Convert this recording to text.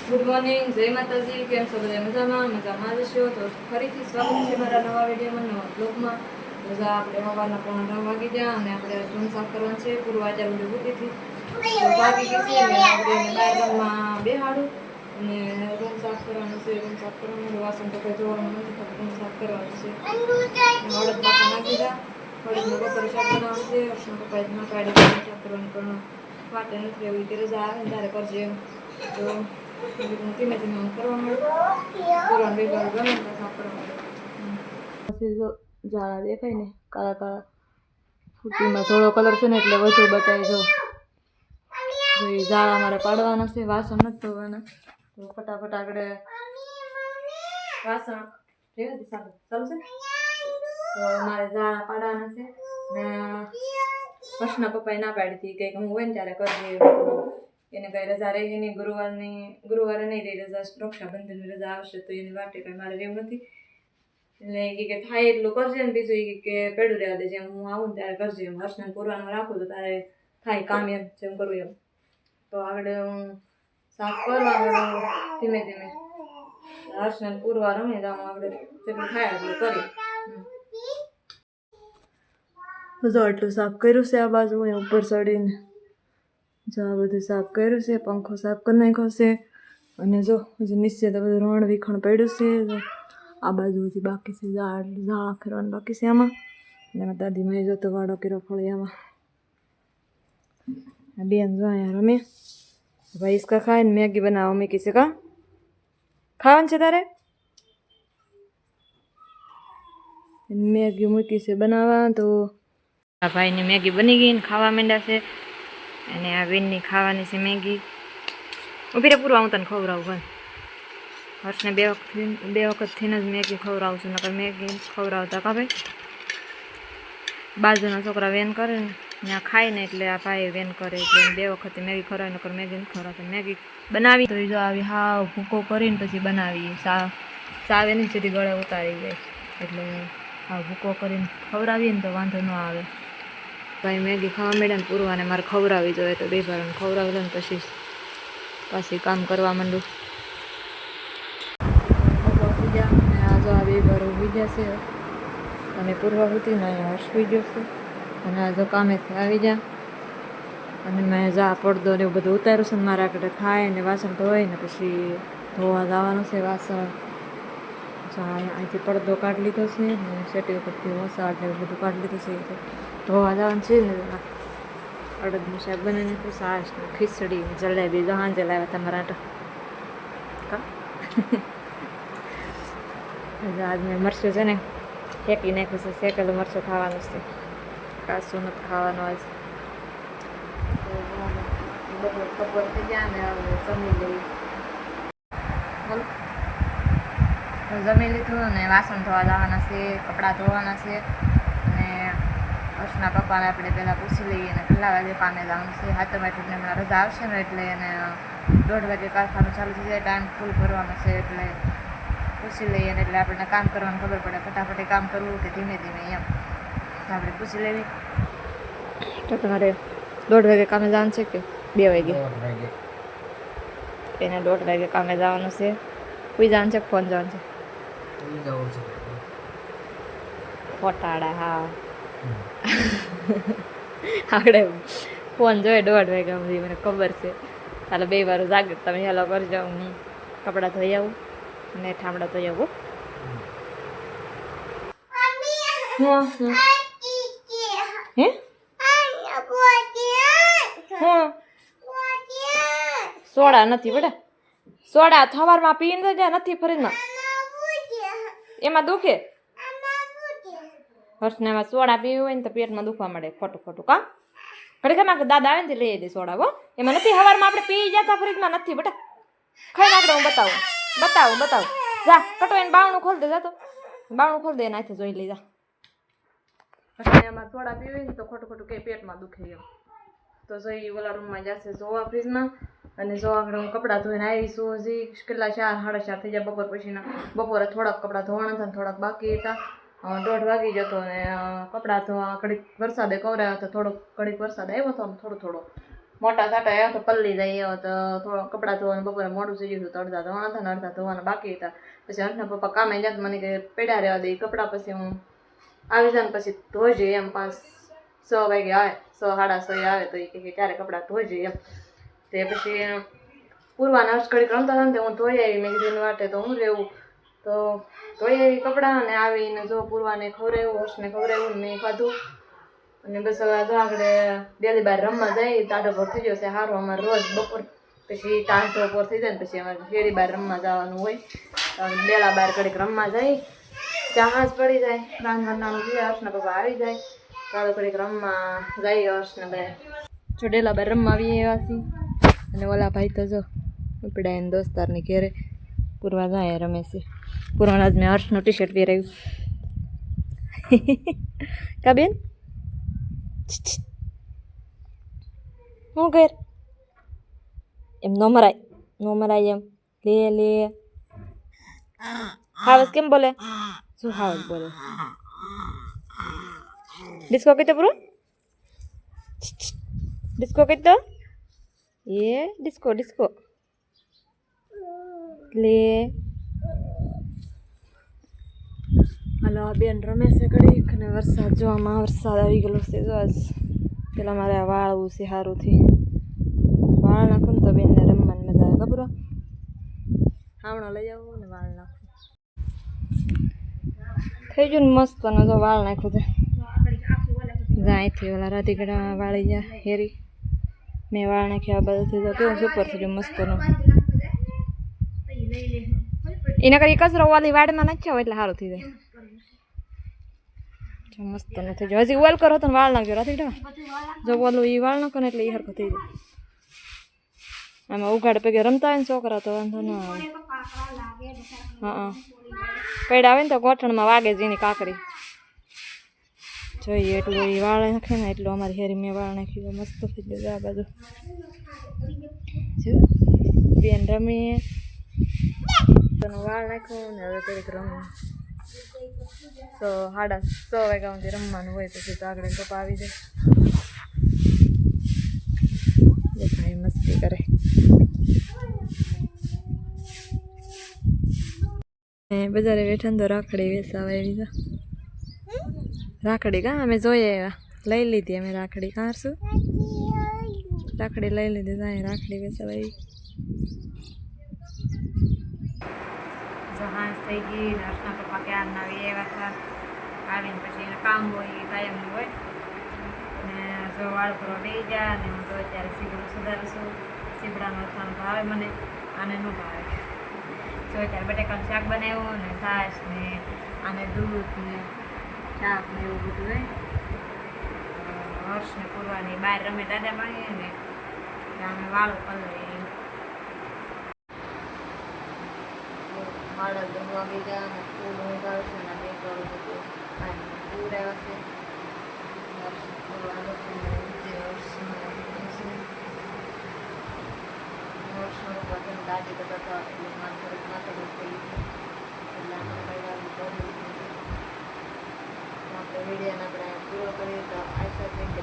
Good morning, જય માતાજી. કેમ છો બધા? મજામાં જશો તો ફરીથી સ્વાગત છે મારા નવા વિડીયોમાં, નવા બ્લોગમાં. તો આપણે સવારના 9:30 વાગી ગયા અને આપણે રૂમ સાફ કરવાનું છે. પૂરું વાજા બધું ઉઠીથી વાગી ગઈ છે અને આપણે બહાર રૂમમાં બેહાડું અને રૂમ સાફ કરવાનું છે. રૂમ સાફ કરવાનું, વાસણ તો કંઈ ધોવાનું નથી, રૂમ સાફ કરવાનું છે. હળદ પાકા નાખી દા, હળદનું બપોરે શાક બનાવવાનું છે. અર્શના પપ્પાએ ના પાડી શાક કરવાનું, પણ વાટે નથી રહેવું કે રજા આવે ને ત્યારે કરજે એમ. તો ધીમે ધીમે હું કરવા માંડું. બેગાડું ગમે તો સાફ કરવા માંડું. જો ઝાડા દેખાય ને કાળા કાળા ફૂટીમાં થોડો કલર છે ને એટલે વધુ બતાવે. જો એ ઝાડા મારે પાડવાના છે, વાસણ નથી ધોવાના. તો ફટાફટ આગળ વાસણ ચાલુ છે. તો મારે ઝાડા પાડવાના છે ને હર્ષના પપ્પાએ ના પાડી હતી કંઈક હું હોય ને ત્યારે કરજે. એને કઈ રજા રહી નહીં, ગુરુવારે નહીં રહી રજા, રક્ષાબંધનની રજા આવશે તો એની વાટે કઈ મારે રહેવું નથી. એટલે કે થાય એટલું કરજે ને બીજું કે પેડું રહેવા દે, જેમ હું આવું ને ત્યારે કરજે એમ. હર્ષને પૂરવાનું રાખું તો તારે થાય કામ એમ જેમ કરવું એમ. તો આગળ હું સાફ કરવા ધીમે ધીમે હર્ષને પૂરવા રમે તો આગળ જેટલું થાય એટલું કરી. જો એટલું સાફ કર્યું છે આ બાજુ ઉપર ચડીને. જો આ બધું સાફ કર્યું છે, પંખો સાફ કરી નાખ્યો છે. અને જો હજી નીચે તો બધું રણ વિખણ પડ્યું છે. આ બાજુ હજી બાકી છે, ઝાડા ફેરવાનું બાકી છે આમાં. અને એમાં દાદીમાં જો તો વાળો કર્યો ફળિયામાં. બેન જો અહીંયા રમે. ભાઈ ઈસકા ખાય ને મેગી બનાવવા મૂકી છે. કા ખાવાનું છે તારે? મેગી મૂકી છે બનાવવા. તો આ ભાઈની મેગી બની ગઈ ને ખાવા માંડ્યા છે. અને આ બેનની ખાવાની છે મેગી. ઉભી રે પૂરવા હું તને ખવડાવું. ભાઈ હર્ષને બે વખતથી જ મેગી ખવડાવું છું, નકર મેગી ખવડાવતા કા ભાઈ. બાજુના છોકરા વેન કરે ને ત્યાં ખાય ને એટલે આ ભાઈ વેન કરે એટલે બે વખત મેગી ખવડાવે, નકર મેગી નથી ખવડાવતા. મેગી બનાવી તો જો આવી હાવ ભૂકો કરીને પછી બનાવીએ. સાવ એની સુધી ગળે ઉતારી જાય એટલે હાવ ભૂકો કરીને ખવડાવીએ ને તો વાંધો ન આવે. ભાઈ મેગી ખાવા માંડ્યા ને પૂરવાને મારે ખવડાવી જોઈએ તો બે ભાઈને ખવડાવી લે ને પછી કામ કરવા માંડું. આ જો આ બે ભાર ઉભી ગયા છે અને પૂરવા હતી ને અહીંયા હર્ષ ઉઈ ગયો છે. અને આ જો કામેથી આવી જા અને મેં જા પડદો ને એવું બધું ઉતાર્યું છે ને મારા આગળ ખાય ને વાસણ ધોવાય ને પછી ધોવા જવાનું છે વાસણ. અહીંથી પડદો કાઢી લીધો છે ને સેટી ઉપરથી વસાડ ને એવું બધું કાઢી લીધું છે. ધોવા જવાનું છે ને અડદનું શાક બનાવી નાખ્યું, છાશ ને ખીચડી ને જલેબી સાંજે લાવ્યા તમારા કા. આજ મેં મરચું છે ને શેકી નાખ્યું છે, શેકેલું મરચું ખાવાનું છે, કાચું નથી ખાવાનું આજ. બપોર થઈ ગયા ને હવે જમી લઈ. જમી લીધું અને વાસણ ધોવા જવાના છે, કપડાં ધોવાના છે. અને હર્ષના પપ્પાને આપણે પહેલાં પૂછી લઈએ અને કેટલા વાગે કામે જવાનું છે. હાથમાં હમણાં રજા આવશે ને એટલે એને 1:30 વાગે કારખાનું ચાલુ થઈ જાય, ટાઈમ ફૂલ ભરવાનો છે એટલે પૂછી લઈએ ને એટલે આપણને કામ કરવાનું ખબર પડે, ફટાફટ કામ કરવું કે ધીમે ધીમે એમ આપણે પૂછી લેવી. તો તમારે 1:30 વાગે કામે જવાનું છે કે 2 વાગે? એને 1:30 વાગે કામે જવાનું છે. કોઈ જવાનું છે? ફોન જવાનું છે? ફોટાડા હા આપણે ફોન જોઈએ 1:30 વાગ્યા સુધી મને ખબર છે. ચાલો 2 વાર જાગે તમે હેલો કરજો, હું કપડાં ધોઈ આવું ને ઠામડા ધોઈ આવું. હે સોડા નથી બેટા, સોડા સવારમાં પીને જાય નથી ફરીમાં એમાં દુખે. હર્ષને એમાં સોડા પીવી હોય ને તો પેટમાં દુખવા મળે ખોટું ખોટું. કા ઘડીકમાં દાદા આવે ને લઈ દે સોડા. હો એમાં નથી, સવારમાં આપણે પી જતા ફરીજમાં નથી બેટા. ખાઈ નાખડે હું બતાવું જા કટો એને બાવણું ખોલ દે, જા તો બાવણું ખોલ દે એને આથી જોઈ લઈ જા. એમાં સોડા પીવી ને તો ખોટું ખોટું કે પેટમાં દુખે એમ. તો જોઈ ઓલા રૂમમાં જશે જોવા ફ્રીજમાં. અને જો આગળ હું કપડાં ધોઈને આવીશું. હજી કેટલા 4 સાડા 4 થઈ જાય બપોર પછીના. બપોરે થોડાક કપડાં ધોવાના હતા, થોડાક બાકી હતા. 1:30 વાગી જતો અને કપડાં ધોવા ઘડીક વરસાદે કવરાયો હતો, થોડોક ઘડીક વરસાદ આવ્યો હતો થોડો થોડો. મોટા સાટા એવા તો પલ્લી જાય એવા તો થોડો કપડાં ધોવાનું બપોરે મોડું થઈ ગયું હતું તો અડધા ધોવાના હતા ને અડધા ધોવાના બાકી હતા. પછી હર્ષના પપ્પા કામે જાય મને કે પડ્યા રહેવા દે કપડાં, પછી હું આવી જાય ને પછી ધોઈ એમ 5-6 વાગે આવે, 6-6:30 આવે તો એ કે ત્યારે કપડાં ધોઈ એમ. તે પછી પૂર્વાના હર્ષ ઘડીક રમતા હતા ને હું ધોઈ આવી. મેં કીધું વાટે તો હું રહેવું, તો ધોઈ આવી કપડાં અને આવીને જો પૂર્વાને ખવડાવ્યું, હર્ષને ખવડાવ્યું ને મેં ખાધું. અને બસ હવે જો આગળ ડેલી બહાર રમવા જાય. ટાઢો પર થઈ જશે સારું, અમારે રોજ બપોર પછી ટાઢો પર થઈ જાય ને પછી અમારે શેરી બહાર રમવા જવાનું હોય. ડેલા બહાર ઘડીક રમવા જાય, ત્યાં હાથ પડી જાય, રાંધવાનું જોઈએ, હર્ષના પપ્પા આવી જાય ચાલો ઘડીક રમવા જાય. હર્ષને બે જો ડેલા બહાર રમવા આવીએ એવા છીએ. અને ઓલા ભાઈ તો જો ઉપડ્યા એને દોસ્તારની ઘેરે પૂરવા જાય રમે છે. પૂરવાના જ મેં હર્ષનું ટી શર્ટ પહેરાવ્યું. કા બેન શું કર એમ નો મરાય એમ લે હાવસ કેમ બોલે? શું હાવસ બોલે? ડિસ્કો કીધો પૂરો, ડિસ્કો કીધો એ ડિસ્કો ડિસ્કો લે. હાલો બેન રમે છે ઘડીક અને વરસાદ જોવામાં વરસાદ આવી ગયેલો છે. જો આજ પેલા મારે વાળવું છે સારુંથી, વાળ નાખું ને તો બેનને રમવાની મજા આવે. ખબર હાવણો લઈ આવું ને વાળ નાખું થઈ ગયું ને મસ્ત. અને જો વાળ નાખ્યું છે અહીંથી ઓલા રાધીગડા વાળી ગયા હેરી મેં વાળ નાખ્યા બધાથી તો કેવું સુપર થઈ ગયું મસ્તનું. એના કરી કચરો વાળી વાડમાં નાખ્યા હોય એટલે સારું થઈ જાય. મસ્ત નથી જો હજી ઓલ કરો તો વાળ નાખજો રાધીગડા, જો ઓલું એ વાળ નાખો ને એટલે એ હરખું થઈ જાય. આમાં ઉઘાડ પગે રમતા હોય ને છોકરા તો વાંધો ના આવે. હા પૈડા આવે ને તો ગોઠણમાં વાગે જ એની કાકરી. જોઈએ એટલું એ વાળ નાખે ને એટલું અમારી હેરી મેં વાળ નાખી મસ્ત થઈ ગયું. આ બાજુ બેન રમીએ વાળ નાખ્યું ને હવે કંઈક રમીએ. 6:30 વાગ્યા સુધી રમવાનું હોય પછી તો આગળ પપ્પા આવી જાય. ભાઈ મસ્તી કરે. બજારે બેઠા ને તો રાખડી વેચાવા આવી છે. રાખડી કાં અમે જોઈએ લઈ લીધી અમે રાખડી. કાં શું રાખડી લઈ લીધી ત્યાં રાખડી વેચાવા આવી. જહાજ થઈ ગઈ ને હર્ષના પપ્પા ક્યારના આવી એવા હતા. આવીને પછી એનું કામ હોય એ કાયમનું હોય ને જો વાળ પર બે ગયા ને હું તો અત્યારે સીબડું સુધારું છું. સીબડાનું અથાણું ભાવે મને, આને ન ભાવે. જો અત્યારે બટેકાનું શાક બનાવ્યું ને છાશ ને આને દૂધ ને શાક ને એવું બધું હોય. હર્ષને પૂરવાની બહાર રમે દાદા માણીએ ને અમે વાળો પલળે વાળા જમવા બીજા અને ફૂલ ઊંઘાડશે ને બે કરું બધું પૂર આવ્યા છે. દાદી બધા હતા એટલે માથું થઈ ગયું એટલે આપણે વિડીયોને આપણે પૂરો કરીએ તો આશા છે કે